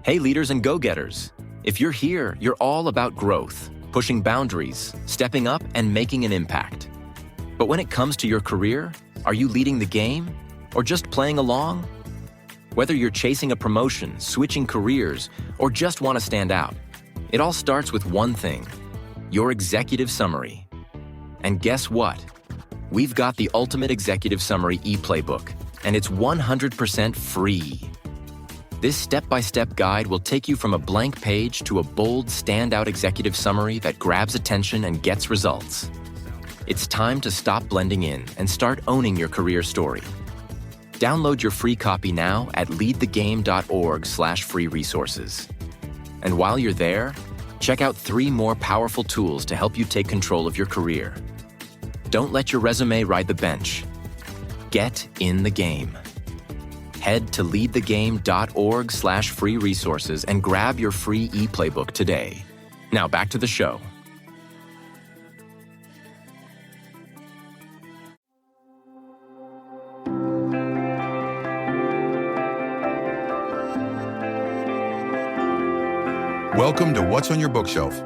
Hey leaders and go-getters, if you're here, you're all about growth, pushing boundaries, stepping up, and making an impact. But when it comes to your career, are you leading the game or just playing along? Whether you're chasing a promotion, switching careers, or just want to stand out, it all starts with one thing, your executive summary. And guess what? We've got the Ultimate Executive Summary e-playbook, and it's 100% free. This step-by-step guide will take you from a blank page to a bold, standout executive summary that grabs attention and gets results. It's time to stop blending in and start owning your career story. Download your free copy now at leadthegame.org/free resources. And while you're there, check out 3 more powerful tools to help you take control of your career. Don't let your resume ride the bench. Get in the game. Head to leadthegame.org/free resources and grab your free e-playbook today. Now back to the show. Welcome to What's on Your Bookshelf,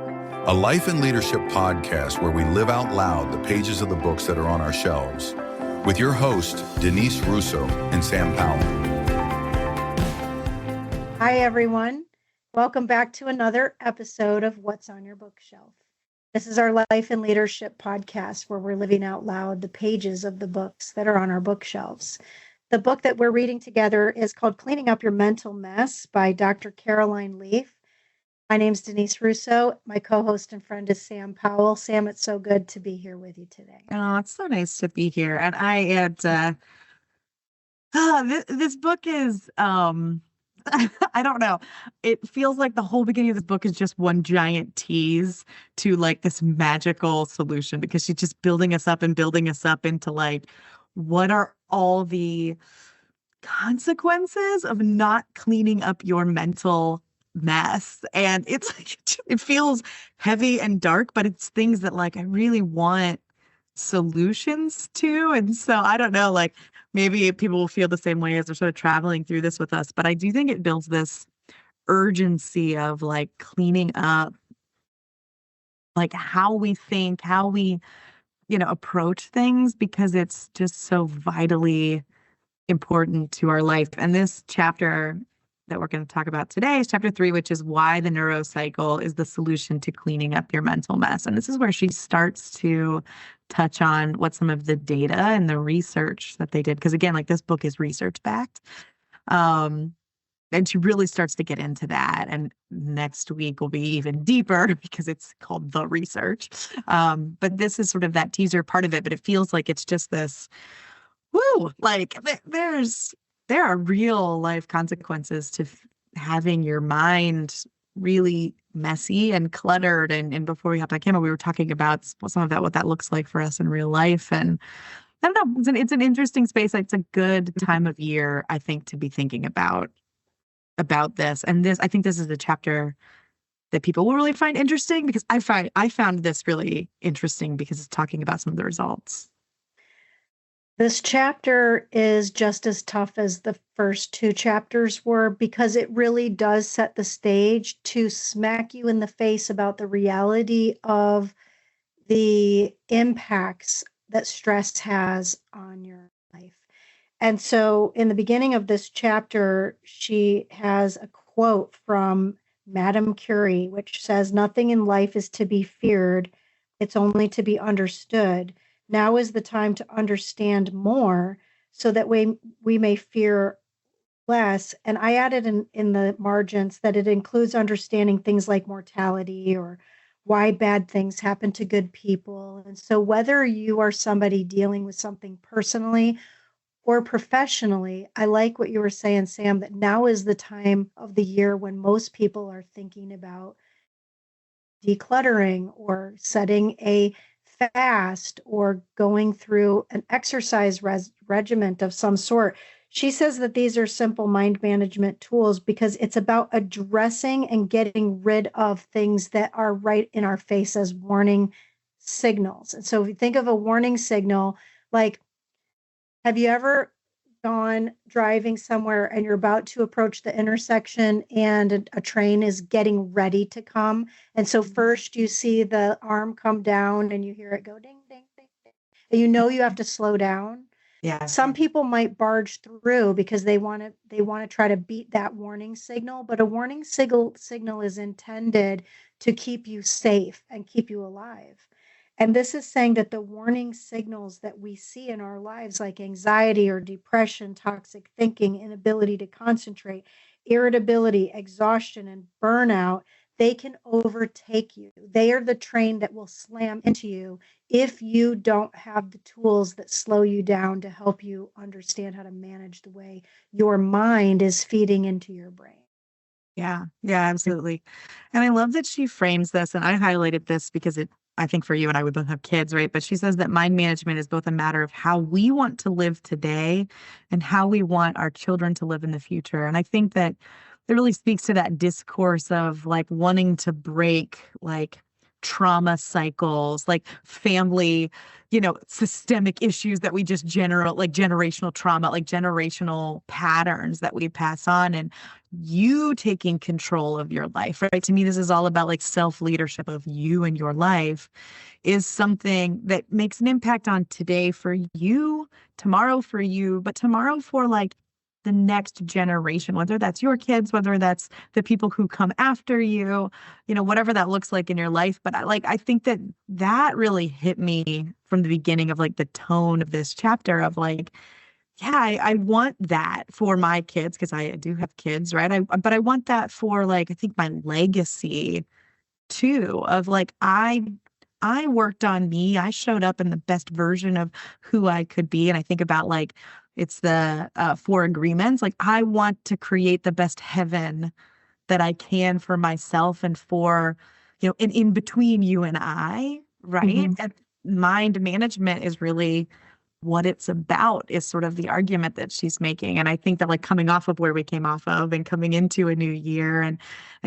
a life and leadership podcast where we live out loud the pages of the books that are on our shelves, with your hosts, Denise Russo and Sam Powell. Hi, everyone. Welcome back to another episode of What's on Your Bookshelf. This is our life and leadership podcast where we're living out loud the pages of the books that are on our bookshelves. The book that we're reading together is called Cleaning Up Your Mental Mess by Dr. Caroline Leaf. My name's Denise Russo. My co-host and friend is Sam Powell. Sam, it's so good to be here with you today. Oh, it's so nice to be here. And I had, this book is, I don't know. It feels like the whole beginning of this book is just one giant tease to like this magical solution, because she's just building us up into like, what are all the consequences of not cleaning up your mental mess? And it's like, it feels heavy and dark, but it's things that like I really want solutions to. And so I don't know, like maybe people will feel the same way as they're sort of traveling through this with us, but I do think it builds this urgency of like cleaning up like how we think, how we, approach things, because it's just so vitally important to our life. And this chapter that we're going to talk about today is chapter 3, which is why the neurocycle is the solution to cleaning up your mental mess. And this is where she starts to touch on what some of the data and the research that they did. Because again, like this book is research backed. And she really starts to get into that. And next week will be even deeper because it's called The Research. But this is sort of that teaser part of it, but it feels like it's just this, woo, like there are real life consequences to having your mind really messy and cluttered. And before we hopped on camera, we were talking about some of that, what that looks like for us in real life. And I don't know, it's an interesting space. It's a good time of year, I think, to be thinking about this. And I think this is a chapter that people will really find interesting, because I found this really interesting because it's talking about some of the results. This chapter is just as tough as the first 2 chapters were, because it really does set the stage to smack you in the face about the reality of the impacts that stress has on your life. And so in the beginning of this chapter, she has a quote from Madame Curie, which says, "Nothing in life is to be feared. It's only to be understood. Now is the time to understand more so that we may fear less." And I added in the margins that it includes understanding things like mortality or why bad things happen to good people. And so whether you are somebody dealing with something personally or professionally, I like what you were saying, Sam, that now is the time of the year when most people are thinking about decluttering or setting a fast or going through an exercise regimen of some sort. She says that these are simple mind management tools because it's about addressing and getting rid of things that are right in our face as warning signals. And so if you think of a warning signal, like, have you ever gone driving somewhere and you're about to approach the intersection and a train is getting ready to come. And so first you see the arm come down and you hear it go ding, ding, ding, ding. And you know you have to slow down. Yeah. Some people might barge through because they want to try to beat that warning signal, but a warning signal is intended to keep you safe and keep you alive. And this is saying that the warning signals that we see in our lives, like anxiety or depression, toxic thinking, inability to concentrate, irritability, exhaustion, and burnout, they can overtake you. They are the train that will slam into you if you don't have the tools that slow you down to help you understand how to manage the way your mind is feeding into your brain. Yeah, absolutely. And I love that she frames this, and I highlighted this because I think for you and I, we both have kids, right? But she says that mind management is both a matter of how we want to live today and how we want our children to live in the future. And I think that it really speaks to that discourse of like wanting to break like trauma cycles, like family, systemic issues that we just like generational trauma, like generational patterns that we pass on, and you taking control of your life, right? To me, this is all about like self-leadership of you and your life is something that makes an impact on today for you, tomorrow for you, but tomorrow for like the next generation, whether that's your kids, whether that's the people who come after you, whatever that looks like in your life. But I think that really hit me from the beginning of like the tone of this chapter of like, yeah, I want that for my kids because I do have kids, right? But I want that for like, I think my legacy too of like, I worked on me. I showed up in the best version of who I could be. And I think about like, it's the 4 agreements. Like I want to create the best heaven that I can for myself and for, and in between you and I, right? Mm-hmm. And mind management is really what it's about, is sort of the argument that she's making. And I think that like coming off of where we came off of and coming into a new year and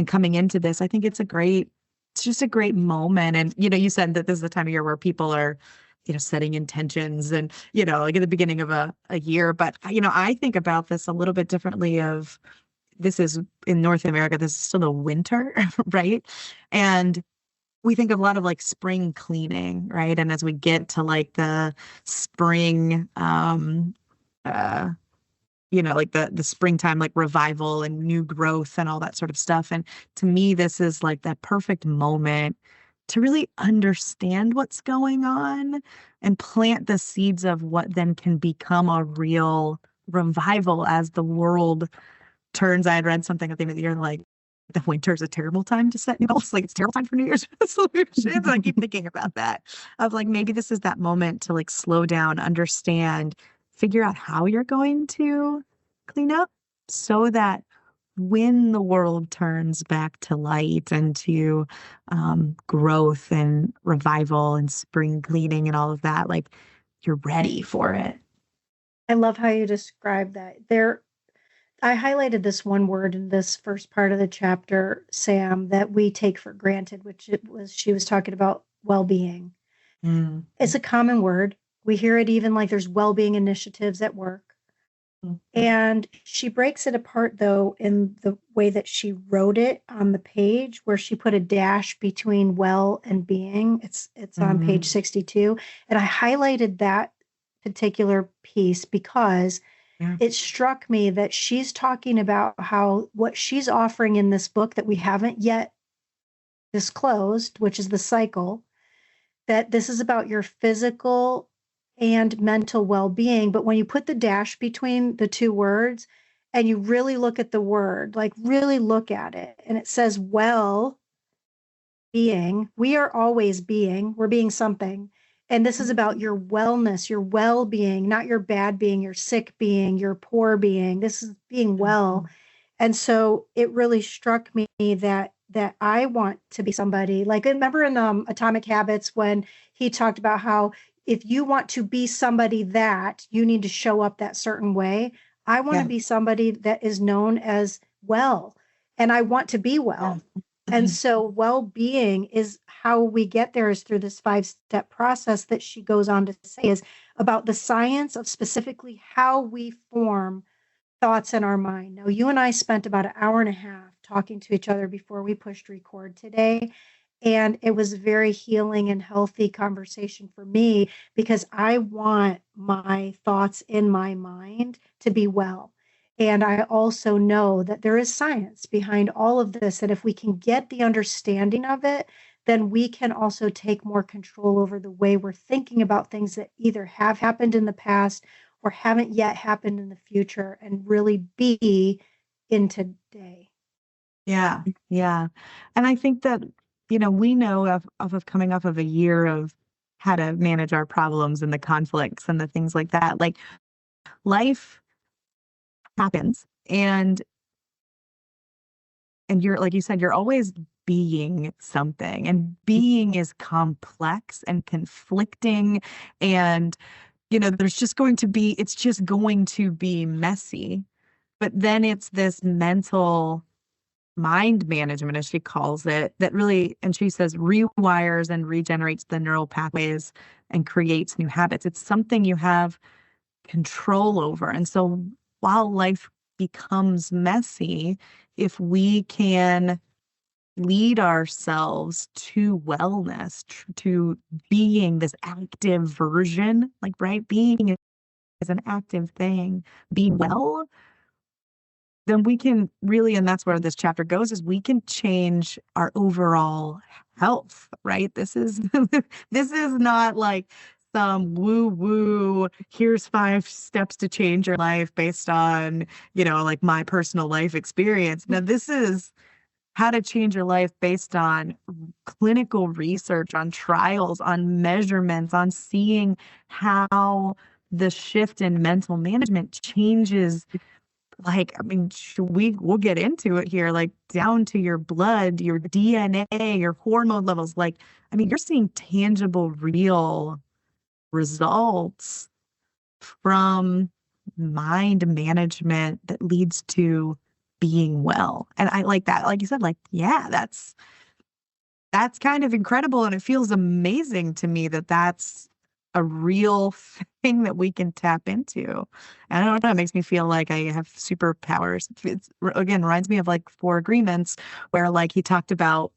coming into this, I think it's just a great moment. And, you said that this is the time of year where people are, setting intentions and, like at the beginning of a year. But, I think about this a little bit differently of this is in North America, this is still the winter, right? And we think of a lot of like spring cleaning, right? And as we get to like the spring, like the springtime, like revival and new growth and all that sort of stuff. And to me, this is like that perfect moment to really understand what's going on and plant the seeds of what then can become a real revival as the world turns. I had read something at the end of the year, like the winter is a terrible time to set new goals. Like it's a terrible time for New Year's resolutions. And I keep thinking about that of like, maybe this is that moment to like slow down, understand, figure out how you're going to clean up so that when the world turns back to light and to growth and revival and spring cleaning and all of that, like you're ready for it. I love how you describe that. I highlighted this one word in this first part of the chapter, Sam, that we take for granted, she was talking about well-being. Mm. It's a common word. We hear it even like there's well-being initiatives at work. And she breaks it apart, though, in the way that she wrote it on the page, where she put a dash between well and being. It's on page 62. And I highlighted that particular piece because it struck me that she's talking about how what she's offering in this book that we haven't yet disclosed, which is the cycle, that this is about your physical and mental well-being. But when you put the dash between the two words and you really look at the word, like really look at it, and it says well being, we are always being, we're being something. And this is about your wellness, your well-being, not your bad being, your sick being, your poor being. This is being well. And so it really struck me that I want to be somebody like, remember in Atomic Habits when he talked about how if you want to be somebody that you need to show up that certain way. I want to be somebody that is known as well, and I want to be well. And so well-being is how we get there, is through this 5-step process that she goes on to say is about the science of specifically how we form thoughts in our mind. Now, you and I spent about an hour and a half talking to each other before we pushed record today. And it was a very healing and healthy conversation for me because I want my thoughts in my mind to be well. And I also know that there is science behind all of this. And if we can get the understanding of it, then we can also take more control over the way we're thinking about things that either have happened in the past or haven't yet happened in the future and really be in today. Yeah. Yeah. And I think that, we know of coming off of a year of how to manage our problems and the conflicts and the things like that. Like life happens and you're, like you said, you're always being something, and being is complex and conflicting. And, it's just going to be messy. But then it's this mental mind management, as she calls it, that really, and she says, rewires and regenerates the neural pathways and creates new habits. It's something you have control over. And so while life becomes messy, if we can lead ourselves to wellness, to being this active version, like, right? Being is an active thing, being well, then we can really, and that's where this chapter goes, is we can change our overall health, right? This is this is not like some woo woo, here's 5 steps to change your life based on, like my personal life experience. Now, this is how to change your life based on clinical research, on trials, on measurements, on seeing how the shift in mental management changes. Like, I mean, we'll get into it here, like down to your blood, your DNA, your hormone levels. Like, I mean, you're seeing tangible, real results from mind management that leads to being well. And I like that. Like you said, like, yeah, that's kind of incredible. And it feels amazing to me that that's a real thing that we can tap into. And I don't know, it makes me feel like I have superpowers. It's, again, reminds me of like 4 Agreements, where like he talked about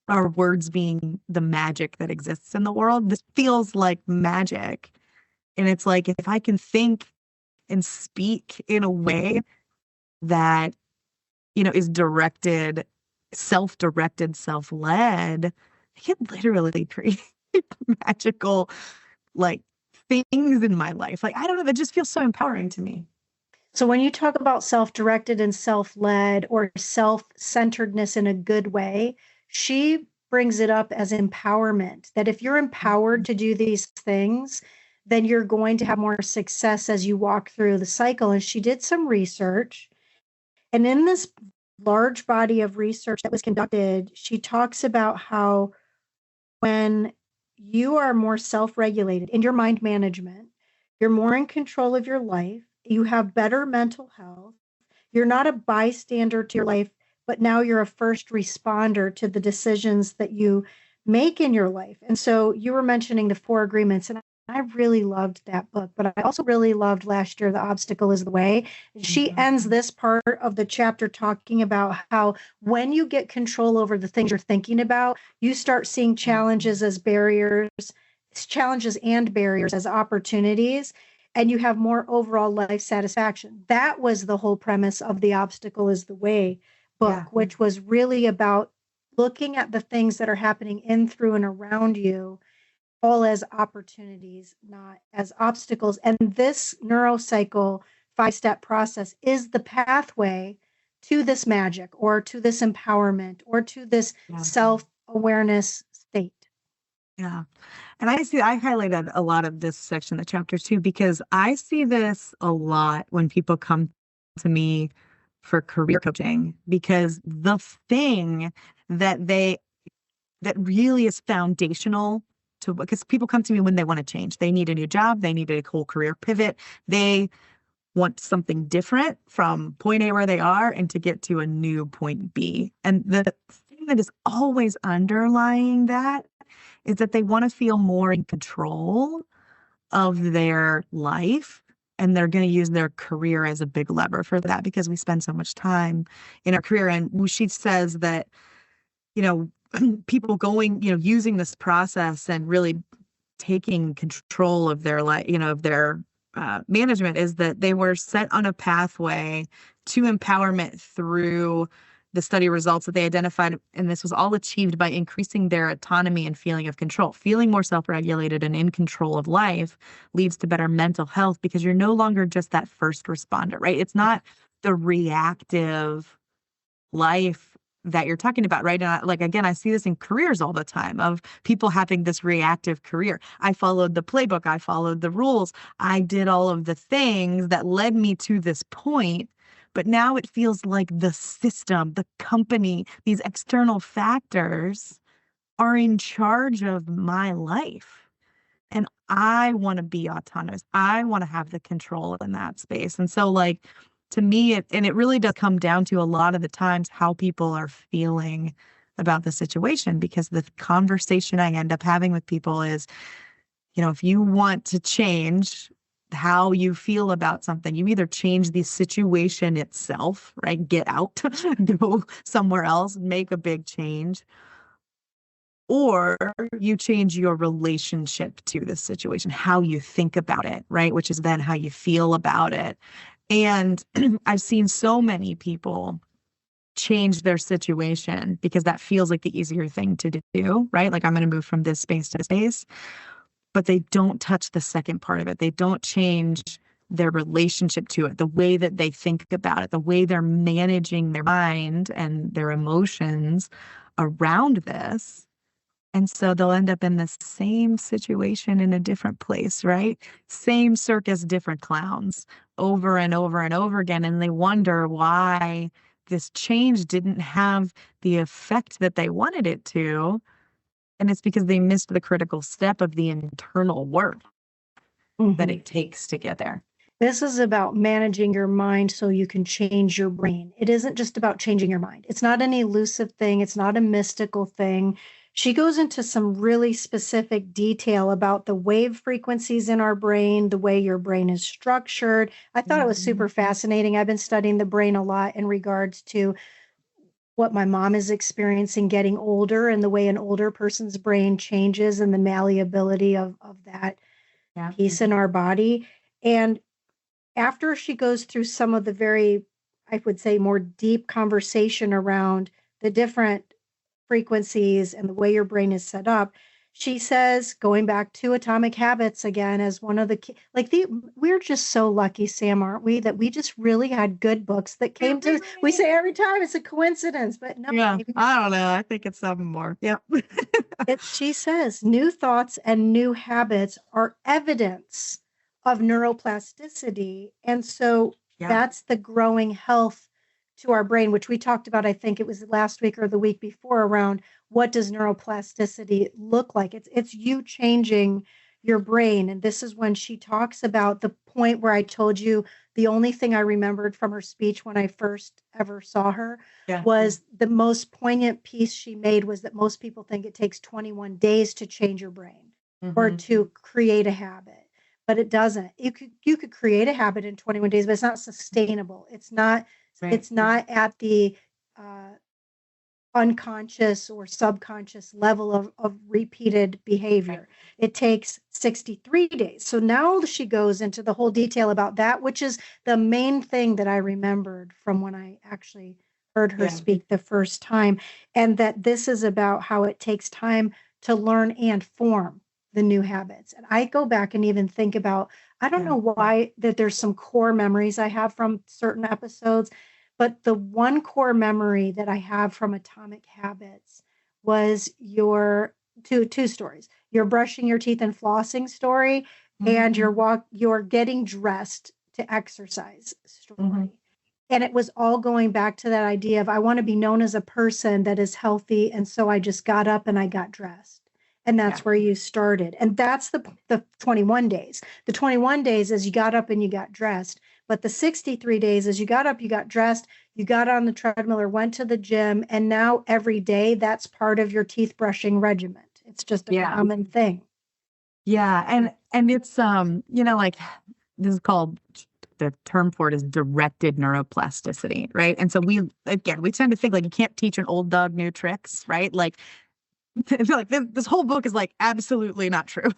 our words being the magic that exists in the world. This feels like magic. And it's like, if I can think and speak in a way that, is directed, self-directed, self-led, I can literally create magical, like, things in my life. Like, I don't know, that just feels so empowering to me. So when you talk about self-directed and self-led or self-centeredness in a good way, she brings it up as empowerment, that if you're empowered to do these things, then you're going to have more success as you walk through the cycle. And she did some research. And in this large body of research that was conducted, she talks about how when you are more self-regulated in your mind management, you're more in control of your life, you have better mental health, you're not a bystander to your life, but now you're a first responder to the decisions that you make in your life. And so you were mentioning the 4 Agreements, and I really loved that book, but I also really loved last year, The Obstacle is the Way. She ends this part of the chapter talking about how when you get control over the things you're thinking about, you start seeing challenges as barriers, challenges and barriers as opportunities, and you have more overall life satisfaction. That was the whole premise of The Obstacle is the Way book, which was really about looking at the things that are happening in, through, and around you all as opportunities, not as obstacles. And this Neurocycle 5-step process is the pathway to this magic or to this empowerment or to this self-awareness state. Yeah. And I highlighted a lot of this section, the chapter too, because I see this a lot when people come to me for career coaching, because the thing that really is foundational to, because people come to me when they want to change. They need a new job. They need a whole career pivot. They want something different from point A where they are and to get to a new point B. And the thing that is always underlying that is that they want to feel more in control of their life. And they're going to use their career as a big lever for that because we spend so much time in our career. And she says that, you know, people going, you know, using this process and really taking control of their life, you know, of their management, is that they were set on a pathway to empowerment through the study results that they identified. And this was all achieved by increasing their autonomy and feeling of control. Feeling more self-regulated and in control of life leads to better mental health because you're no longer just that first responder, right? It's not the reactive life that you're talking about, right? And like, again, I see this in careers all the time of people having this reactive career. I followed the playbook. I followed the rules. I did all of the things that led me to this point. But now it feels like the system, the company, these external factors are in charge of my life. And I want to be autonomous. I want to have the control in that space. And so, like, to me, it really does come down to a lot of the times how people are feeling about the situation, because the conversation I end up having with people is, you know, if you want to change how you feel about something, you either change the situation itself, right? Get out, go somewhere else, make a big change, or you change your relationship to the situation, how you think about it, right? Which is then how you feel about it. And I've seen so many people change their situation because that feels like the easier thing to do, right? Like, I'm going to move from this space to this space, but they don't touch the second part of it. They don't change their relationship to it, the way that they think about it, the way they're managing their mind and their emotions around this. And so they'll end up in the same situation in a different place, right? Same circus, different clowns over and over and over again. And they wonder why this change didn't have the effect that they wanted it to. And it's because they missed the critical step of the internal work that it takes to get there. This is about managing your mind so you can change your brain. It isn't just about changing your mind. It's not an elusive thing. It's not a mystical thing. She goes into some really specific detail about the wave frequencies in our brain, the way your brain is structured. I thought it was super fascinating. I've been studying the brain a lot in regards to what my mom is experiencing getting older and the way an older person's brain changes and the malleability of that piece in our body. And after she goes through some of the very, I would say, more deep conversation around the different frequencies and the way your brain is set up, she says, going back to Atomic Habits again as one of the key, we're just so lucky, Sam, aren't we, that we just really had good books that came to, we say every time it's a coincidence, but no. Yeah, I don't know. I think it's something more. Yeah. She says new thoughts and new habits are evidence of neuroplasticity. And so that's the growing health to our brain, which we talked about, I think it was last week or the week before, around what does neuroplasticity look like? It's you changing your brain. And this is when she talks about the point where I told you the only thing I remembered from her speech when I first ever saw her was the most poignant piece she made was that most people think it takes 21 days to change your brain or to create a habit. But it doesn't. You could create a habit in 21 days, but it's not sustainable. It's not at the unconscious or subconscious level of repeated behavior. It takes 63 days. So now she goes into the whole detail about that, which is the main thing that I remembered from when I actually heard her speak the first time, and that this is about how it takes time to learn and form the new habits. And I go back and even think about, I don't know why, that there's some core memories I have from certain episodes, but the one core memory that I have from Atomic Habits was your two stories, your brushing your teeth and flossing story and your getting dressed to exercise story. And it was all going back to that idea of, I want to be known as a person that is healthy. And so I just got up and I got dressed. And that's where you started. And that's the 21 days. The 21 days is you got up and you got dressed. But the 63 days is you got up, you got dressed, you got on the treadmill or went to the gym. And now every day that's part of your teeth brushing regimen. It's just a common thing. Yeah. And it's, like this is called, the term for it is directed neuroplasticity, right? And so we tend to think like you can't teach an old dog new tricks, right? Like, I feel like this whole book is like absolutely not true,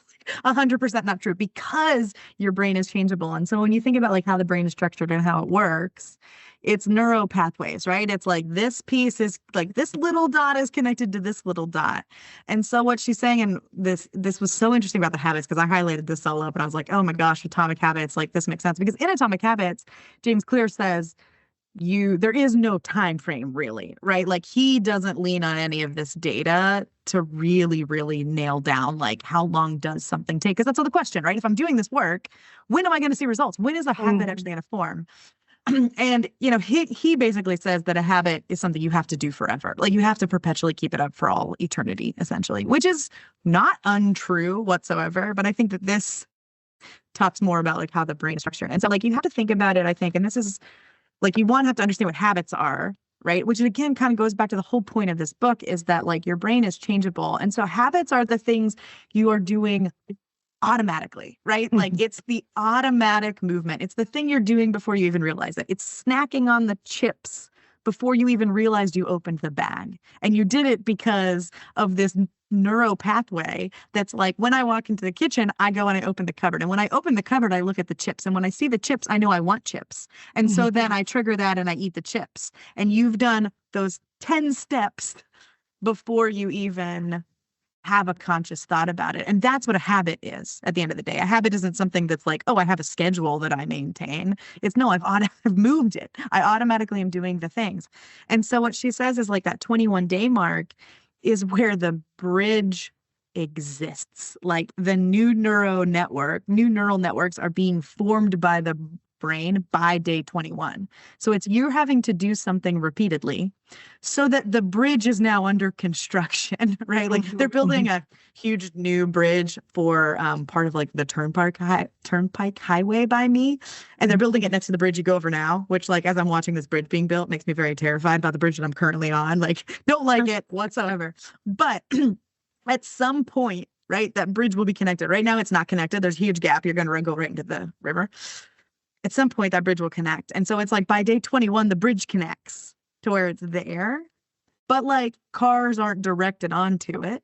100% not true, because your brain is changeable. And so when you think about like how the brain is structured and how it works, it's neural pathways, right? It's like this piece is like this little dot is connected to this little dot. And so what she's saying, and this was so interesting about the habits, because I highlighted this all up and I was like, oh my gosh, Atomic Habits, like this makes sense. Because in Atomic Habits, James Clear says there is no time frame really, right? Like he doesn't lean on any of this data to really, really nail down like how long does something take? Because that's the question, right? If I'm doing this work, when am I going to see results? When is a habit actually going to form? And he basically says that a habit is something you have to do forever. Like you have to perpetually keep it up for all eternity, essentially, which is not untrue whatsoever. But I think that this talks more about like how the brain is structured. And so like you have to think about it, I think, and this is like you have to understand what habits are, right? Which again kind of goes back to the whole point of this book, is that like your brain is changeable. And so habits are the things you are doing automatically, right? Like it's the automatic movement. It's the thing you're doing before you even realize it. It's snacking on the chips before you even realized you opened the bag. And you did it because of this neuro pathway that's like, when I walk into the kitchen, I go and I open the cupboard. And when I open the cupboard, I look at the chips. And when I see the chips, I know I want chips. And so then I trigger that and I eat the chips. And you've done those 10 steps before you even have a conscious thought about it. And that's what a habit is at the end of the day. A habit isn't something that's like, oh, I have a schedule that I maintain. It's no, I've moved it. I automatically am doing the things. And so what she says is like that 21-day mark is where the bridge exists. Like the new neural networks are being formed by the brain by day 21. So it's you having to do something repeatedly so that the bridge is now under construction, right? Like they're building a huge new bridge for part of like the turnpike highway by me. And they're building it next to the bridge you go over now, which like, as I'm watching this bridge being built, makes me very terrified about the bridge that I'm currently on. Like don't like it whatsoever. But at some point, right, that bridge will be connected. Right now it's not connected. There's a huge gap. You're going to go right into the river. At some point that bridge will connect. And so it's like by day 21, the bridge connects to where it's there, but like cars aren't directed onto it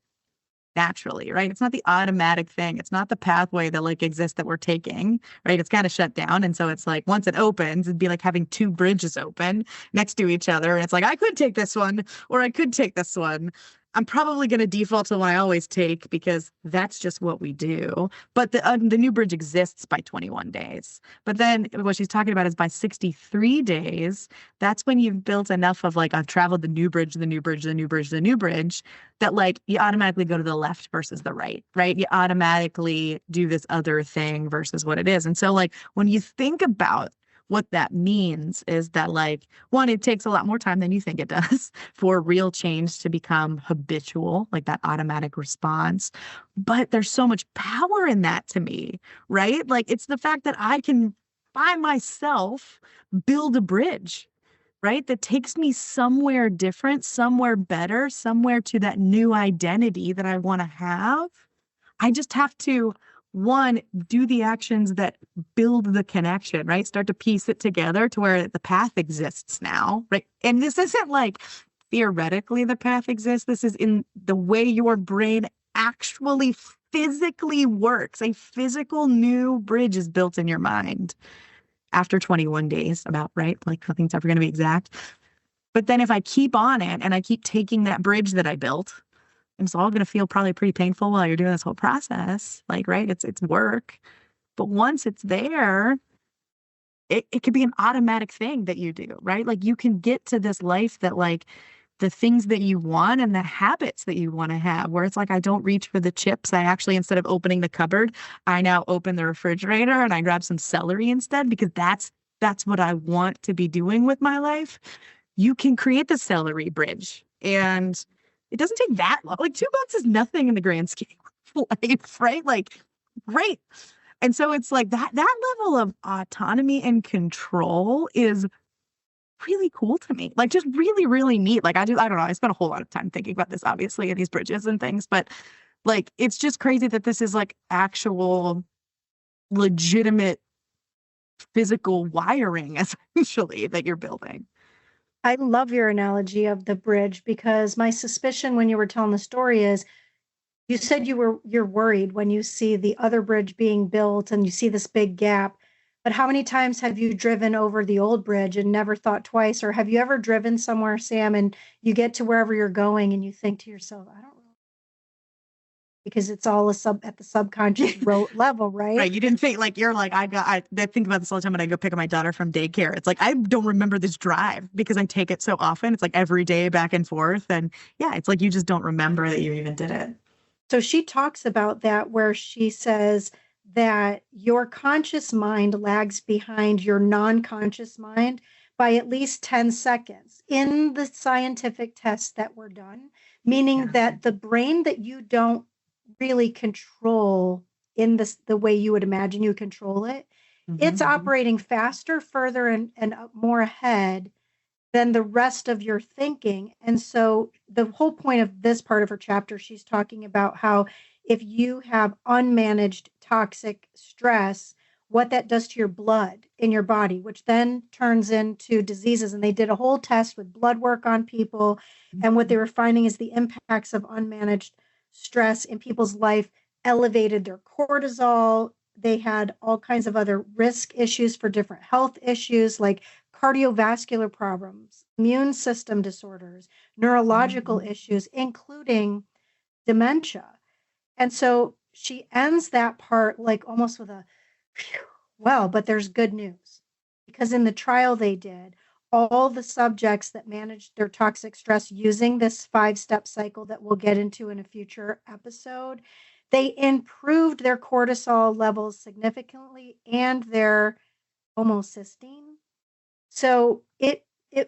naturally, right? It's not the automatic thing. It's not the pathway that like exists that we're taking, right? It's kind of shut down. And so it's like, once it opens, it'd be like having two bridges open next to each other. And it's like, I could take this one or I could take this one. I'm probably going to default to the one I always take because that's just what we do. But the new bridge exists by 21 days. But then what she's talking about is by 63 days, that's when you've built enough of like, I've traveled the new bridge, the new bridge, the new bridge, the new bridge, that like you automatically go to the left versus the right, right? You automatically do this other thing versus what it is. And so like when you think about what that means is that like, one, it takes a lot more time than you think it does for real change to become habitual, like that automatic response. But there's so much power in that to me, right? Like it's the fact that I can by myself build a bridge, right? That takes me somewhere different, somewhere better, somewhere to that new identity that I want to have. I just have to, one, do the actions that build the connection, right? Start to piece it together to where the path exists now, right? And this isn't like theoretically the path exists. This is in the way your brain actually physically works. A physical new bridge is built in your mind after 21 days, about, right? Like nothing's ever going to be exact. But then if I keep on it and I keep taking that bridge that I built, and it's all going to feel probably pretty painful while you're doing this whole process. Like, right, it's work. But once it's there, it could be an automatic thing that you do, right? Like you can get to this life that like the things that you want and the habits that you want to have, where it's like, I don't reach for the chips. I actually, instead of opening the cupboard, I now open the refrigerator and I grab some celery instead, because that's what I want to be doing with my life. You can create the celery bridge, and it doesn't take that long. Like $2 is nothing in the grand scheme of life, right? Like, great. And so it's like that level of autonomy and control is really cool to me. Like just really, really neat. Like I don't know. I spent a whole lot of time thinking about this, obviously, and these bridges and things, but like, it's just crazy that this is like actual legitimate physical wiring essentially that you're building. I love your analogy of the bridge, because my suspicion when you were telling the story is you said you're worried when you see the other bridge being built and you see this big gap. But how many times have you driven over the old bridge and never thought twice? Or have you ever driven somewhere, Sam, and you get to wherever you're going and you think to yourself, I don't really, because it's all at the subconscious level, right? Right. You didn't think like you're like, I think about this all the time when I go pick up my daughter from daycare. It's like, I don't remember this drive because I take it so often. It's like every day back and forth. And yeah, it's like you just don't remember that you even did it. So she talks about that, where she says that your conscious mind lags behind your non-conscious mind by at least 10 seconds in the scientific tests that were done, meaning that the brain that you don't really control in the way you would imagine you control it, it's operating faster, further, and more ahead than the rest of your thinking. And so the whole point of this part of her chapter, she's talking about how if you have unmanaged toxic stress, what that does to your blood in your body, which then turns into diseases. And they did a whole test with blood work on people. And what they were finding is the impacts of unmanaged stress in people's life elevated their cortisol. They had all kinds of other risk issues for different health issues like cardiovascular problems, immune system disorders, neurological issues, including dementia. And so she ends that part like almost with a, well, but there's good news. Because in the trial they did, all the subjects that managed their toxic stress using this 5-step cycle that we'll get into in a future episode, they improved their cortisol levels significantly and their homocysteine. So it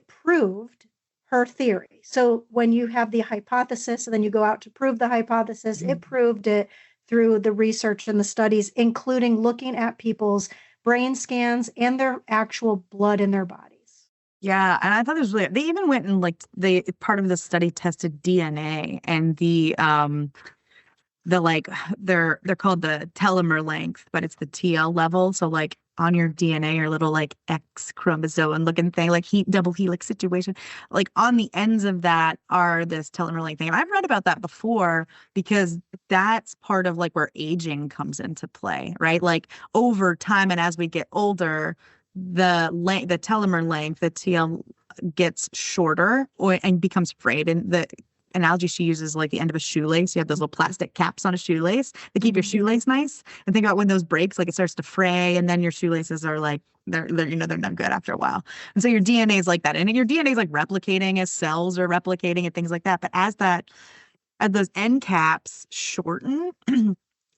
proved her theory. So when you have the hypothesis and then you go out to prove the hypothesis, it proved it through the research and the studies, including looking at people's brain scans and their actual blood in their bodies. Yeah, and I thought it was really, they even went and like part of the study tested DNA and like they're called the telomere length, but it's the TL level. So like on your DNA, your little like X chromosome looking thing, like double helix situation, like on the ends of that are this telomere length thing. And I've read about that before because that's part of like where aging comes into play, right? Like over time and as we get older, the telomere length, the TL gets shorter and becomes frayed. And the analogy she uses like the end of a shoelace. You have those little plastic caps on a shoelace that keep your shoelace nice. And think about when those breaks, like it starts to fray, and then your shoelaces are like they're not good after a while. And so your DNA is like that, and your DNA is like replicating as cells are replicating and things like that. But as those end caps shorten,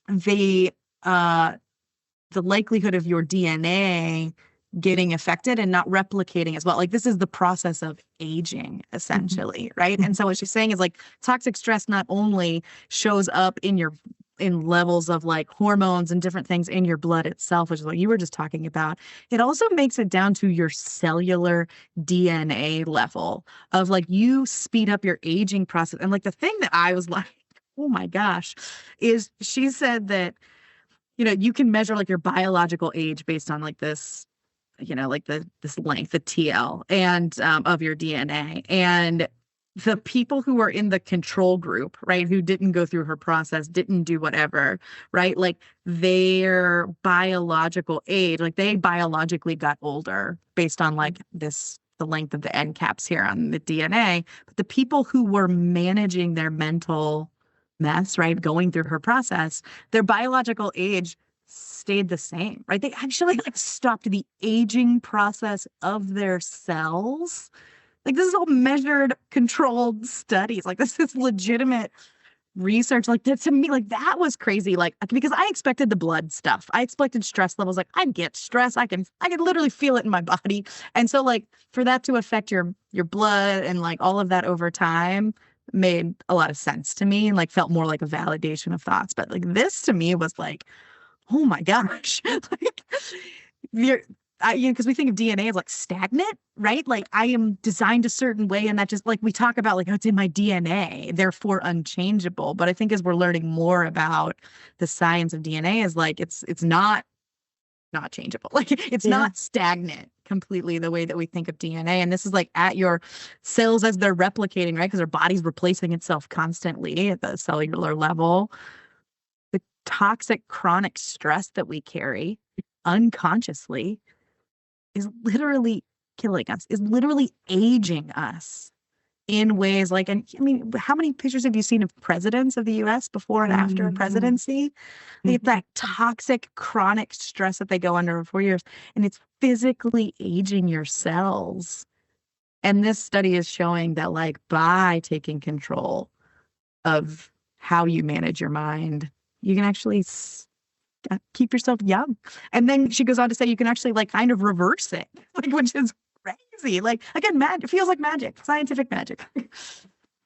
the likelihood of your DNA getting affected and not replicating as well. Like this is the process of aging essentially, right? And so what she's saying is like toxic stress not only shows up in levels of like hormones and different things in your blood itself, which is what you were just talking about. It also makes it down to your cellular DNA level of like you speed up your aging process. And like the thing that I was like, oh my gosh, is she said that, you can measure like your biological age based on like this, like this length, the TL and of your DNA. And the people who are in the control group, right, who didn't go through her process, didn't do whatever, right, like their biological age, like they biologically got older based on like the length of the end caps here on the DNA. But the people who were managing their mental mess, right, going through her process, their biological age stayed the same, right? They actually like stopped the aging process of their cells. Like this is all measured, controlled studies. Like this is legitimate research. Like that to me, like that was crazy. Like because I expected the blood stuff. I expected stress levels. Like I get stress. I can literally feel it in my body. And so like for that to affect your blood and like all of that over time made a lot of sense to me and like felt more like a validation of thoughts. But like this to me was like, oh my gosh, like because we think of DNA as like stagnant, right? Like I am designed a certain way, and that just like we talk about like, oh, it's in my DNA, therefore unchangeable. But I think as we're learning more about the science of DNA is like it's not not changeable. Like it's not stagnant completely the way that we think of DNA. And this is like at your cells as they're replicating, right? Because our body's replacing itself constantly at the cellular level. The toxic chronic stress that we carry unconsciously is literally killing us, is literally aging us in ways like, and I mean, how many pictures have you seen of presidents of the US before and after a presidency? They get that toxic chronic stress that they go under for 4 years, and it's physically aging your cells. And this study is showing that like by taking control of how you manage your mind, you can actually keep yourself young. And then she goes on to say you can actually like kind of reverse it, like, which is crazy. Like again, it feels like magic, scientific magic.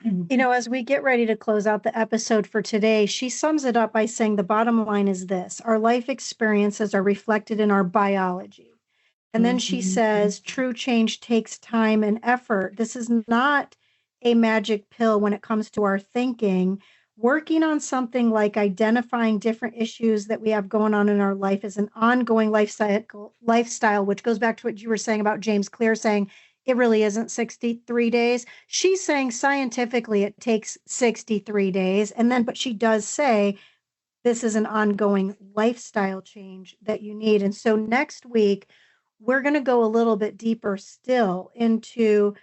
You know, as we get ready to close out the episode for today, she sums it up by saying the bottom line is this: our life experiences are reflected in our biology. And then she says true change takes time and effort. This is not a magic pill when it comes to our thinking. Working on something like identifying different issues that we have going on in our life is an ongoing lifestyle, which goes back to what you were saying about James Clear saying it really isn't 63 days. She's saying scientifically it takes 63 days. But she does say this is an ongoing lifestyle change that you need. And so next week, we're going to go a little bit deeper still into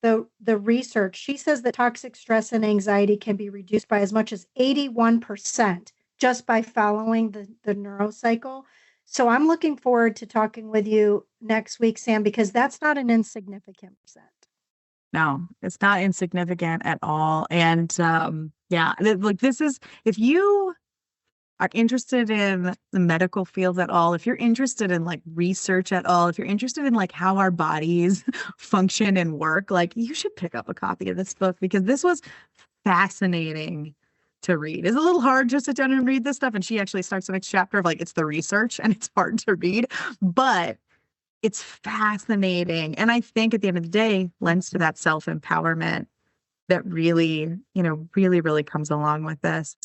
the research. She says that toxic stress and anxiety can be reduced by as much as 81% just by following the neurocycle. So I'm looking forward to talking with you next week, Sam, because that's not an insignificant percent. No, it's not insignificant at all. And yeah, like this is, if you are interested in the medical field at all, if you're interested in like research at all, if you're interested in like how our bodies function and work, like you should pick up a copy of this book because this was fascinating to read. It's a little hard just to sit down and read this stuff. And she actually starts the next chapter of like, it's the research and it's hard to read, but it's fascinating. And I think at the end of the day, lends to that self-empowerment that really, really comes along with this.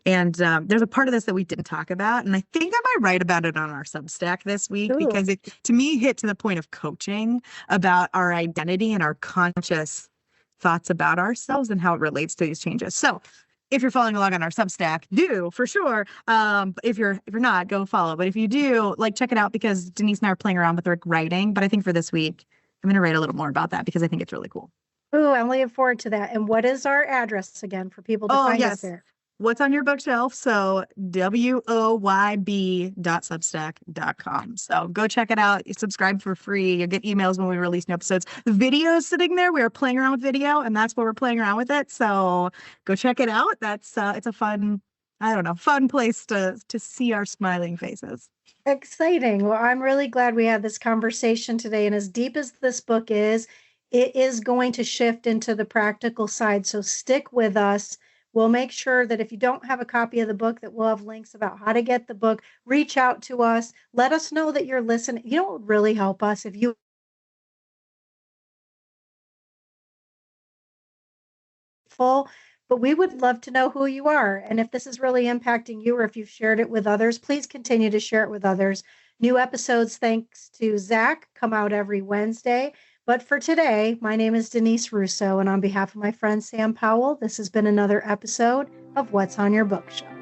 And there's a part of this that we didn't talk about. And I think I might write about it on our Substack this week because it, to me, hit to the point of coaching about our identity and our conscious thoughts about ourselves and how it relates to these changes. So if you're following along on our Substack, do for sure. If you're not, go follow. But if you do, like, check it out because Denise and I are playing around with writing. But I think for this week, I'm going to write a little more about that because I think it's really cool. Oh, I'm looking forward to that. And what is our address again for people to find us there? What's on your bookshelf? So woyb.substack.com. So go check it out. You subscribe for free. You'll get emails when we release new episodes. The video is sitting there. We are playing around with video, and that's where we're playing around with it. So go check it out. That's it's a fun place to see our smiling faces. Exciting. Well, I'm really glad we had this conversation today. And as deep as this book is, it is going to shift into the practical side. So stick with us. We'll make sure that if you don't have a copy of the book, that we'll have links about how to get the book. Reach out to us. Let us know that you're listening. You know what would really help us? If you full, but we would love to know who you are. And if this is really impacting you or if you've shared it with others, please continue to share it with others. New episodes, thanks to Zach, come out every Wednesday. But for today, my name is Denise Russo, and on behalf of my friend Sam Powell, this has been another episode of What's on Your Bookshelf.